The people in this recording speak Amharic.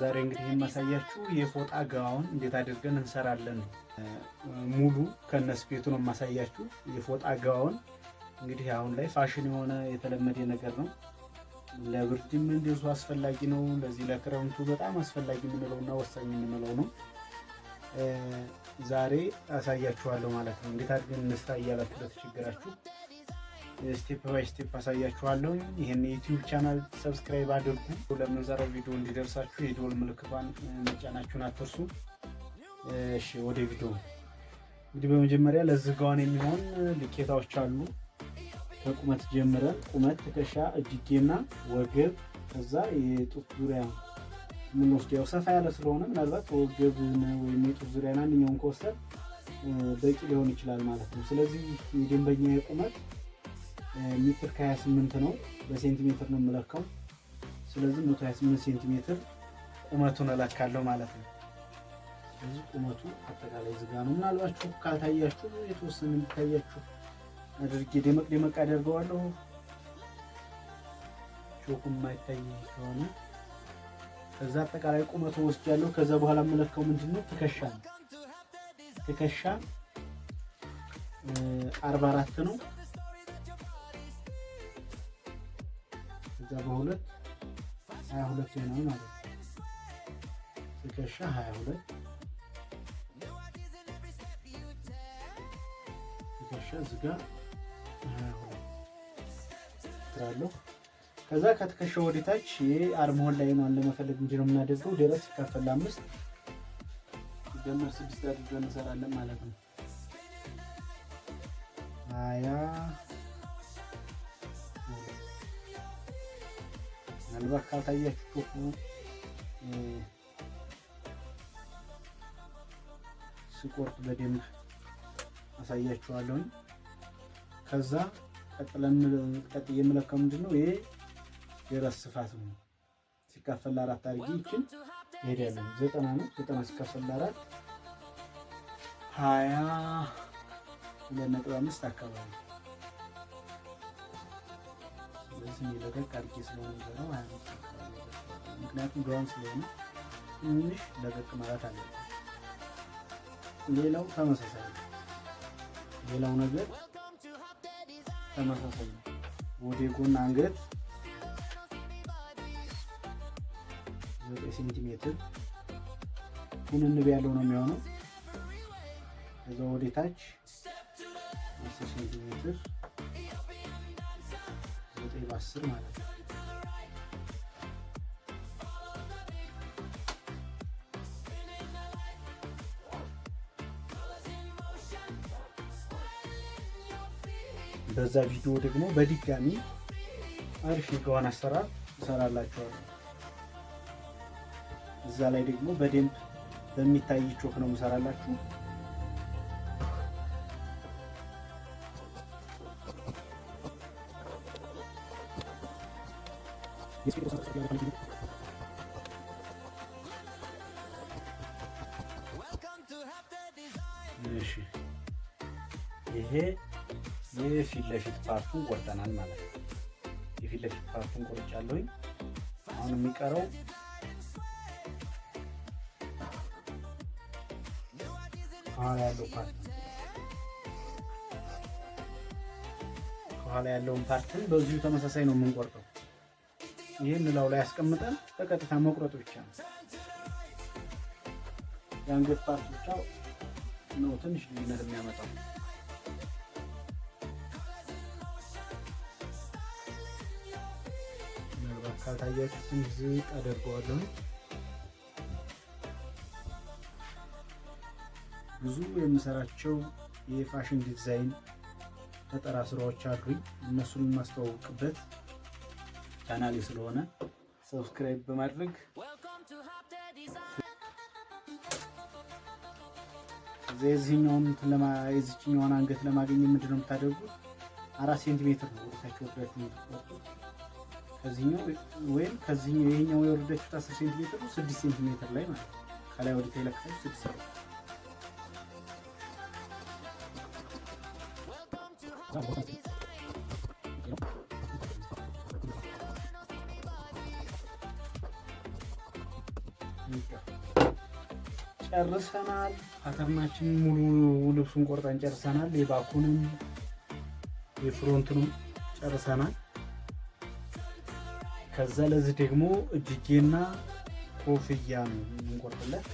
ዛሬ እንግዲህ የማሳያችሁ የፎጣ ጋውን እንዴት አድርገን እንሰራለን። ሙሉ ከነስፌቱ ነው የማሳያችሁ። የፎጣ ጋውን እንግዲህ አሁን ላይ ፋሽን የሆነ የተለመደ ነገር ነው። ለብርድም እንደዚሁ አስፈላጊ ነው። ለዚህ ለክረምቱ በጣም አስፈላጊ የምንለውና ወሳኝ የምንለው ነው። ዛሬ አሳያችኋለሁ ማለት ነው። እንዴት አድርገን እንስራ እያላችሁ ለተቸገራችሁ ስቴፕ ባይ ስቴፕ አሳያችኋለሁ። ይሄን የዩቲዩብ ቻናል ሰብስክራይብ አድርጉ። ለምንሰራው ቪዲዮ እንዲደርሳችሁ የደወል ምልክቷን መጫናችሁን አትርሱ። እሺ ወደ ቪዲዮ እንግዲህ በመጀመሪያ ለዚህ ጋውን የሚሆን ልኬታዎች አሉ። ከቁመት ጀምረን ቁመት፣ ትከሻ፣ እጅጌና ወገብ ከዛ የጡት ዙሪያ የምንወስድ ያው ሰፋ ያለ ስለሆነ ምናልባት ወገብ ወይም የጡት ዙሪያ አንደኛውን ከወሰድ በቂ ሊሆን ይችላል ማለት ነው። ስለዚህ የደንበኛ የቁመት ሜትር ከ28 ነው። በሴንቲሜትር ነው የምለካው። ስለዚህ 128 ሴንቲሜትር ቁመቱን እለካለሁ ማለት ነው። ስለዚህ ቁመቱ አጠቃላይ ዝጋ ነው። ምናልባት ካልታያችሁ የተወሰነ እንዲታያችሁ አድርጌ ደመቅ አደርገዋለሁ። ቾኩም የማይታይ ከሆነ ከዛ አጠቃላይ ቁመቱ ወስጃለሁ። ከዛ በኋላ የምለካው ምንድነው ትከሻ ነው። ትከሻ 44 ነው። ከዛ በሁለት 22 ነው ማለት ነው። ትከሻ 22 ትከሻ ዝጋ 22 ትራለሁ። ከዛ ከትከሻው ወደታች የአርምሆል ላይ ነው ለመፈለግ እንጂ ነው የምናደርገው። ደረስ ሲካፈል 5 ደምር 6 አድርገን እንሰራለን ማለት ነው። 20 ምናልባት ካልታያችሁ ስቆርጥ በደንብ አሳያችኋለሁ። ከዛ ቀጥዬ የምለካው ምንድነው ይሄ የራስ ስፋት ነው። ሲካፈል 4 አድርጌ ይችን ሄዳለሁ። 90 ነው። 90 ሲካፈል 4 22.5 አካባቢ። ስለዚህ ለቀቅ አድርጌ ስለሆነ ነው 25 አካባቢ። ምክንያቱም ጋውን ስለሆነ ትንሽ ለቀቅ ማለት አለበት። ሌላው ተመሳሳይ ነው። ሌላው ነገር ተመሳሳይ ነው። ወደ ጎን አንገት 9 ሴንቲሜትር ኩንንብ ያለው ነው የሚሆነው። ከዛ ወደ ታች 10 ሴንቲሜትር 9 በ10 ማለት ነው። በዛ ቪዲዮ ደግሞ በድጋሚ አሪፍ የጋውን አሰራር እሰራላችኋለሁ። እዛ ላይ ደግሞ በደንብ በሚታይ ቾክ ነው የምሰራላችሁ። እሺ ይሄ የፊት ለፊት ፓርቱን ቆርጠናል ማለት ነው። የፊት ለፊት ፓርቱን ቆርጫለሁኝ። አሁን የሚቀረው ከኋላ ያለው ፓርት ነው። ከኋላ ያለውን ፓርትን በዚሁ ተመሳሳይ ነው የምንቆርጠው። ይሄን ላው ላይ ያስቀምጠን በቀጥታ መቁረጥ ብቻ ነው። የአንገት ፓርት ብቻ ነው ትንሽ ልዩነት የሚያመጣው። ካልታያችሁ ትንሽ ዝቅ አደርገዋለሁ። ብዙ የምሰራቸው የፋሽን ዲዛይን ፈጠራ ስራዎች አሉኝ። እነሱን የማስተዋወቅበት ቻናሌ ስለሆነ ሰብስክራይብ በማድረግ የዚህኛውን አንገት ለማግኘት ምንድነው የምታደርጉት? 4 ሴንቲሜትር ነው ወደታች ወርዳችሁ የምትቆርጡት። ከዚህኛው ወይም ከዚህኛው ይሄኛው የወረደችው 10 ሴንቲሜትር 6 ሴንቲሜትር ላይ ማለት ነው። ከላይ ወደ ታች ለካችሁ 6 ነው። ጨርሰናል። ፓተርናችን ሙሉ ልብሱን ቆርጠን ጨርሰናል። የባኩንም የፍሮንቱንም ጨርሰናል። ከዛ ለዚህ ደግሞ እጅጌና ኮፍያ ነው የምንቆርጥለት።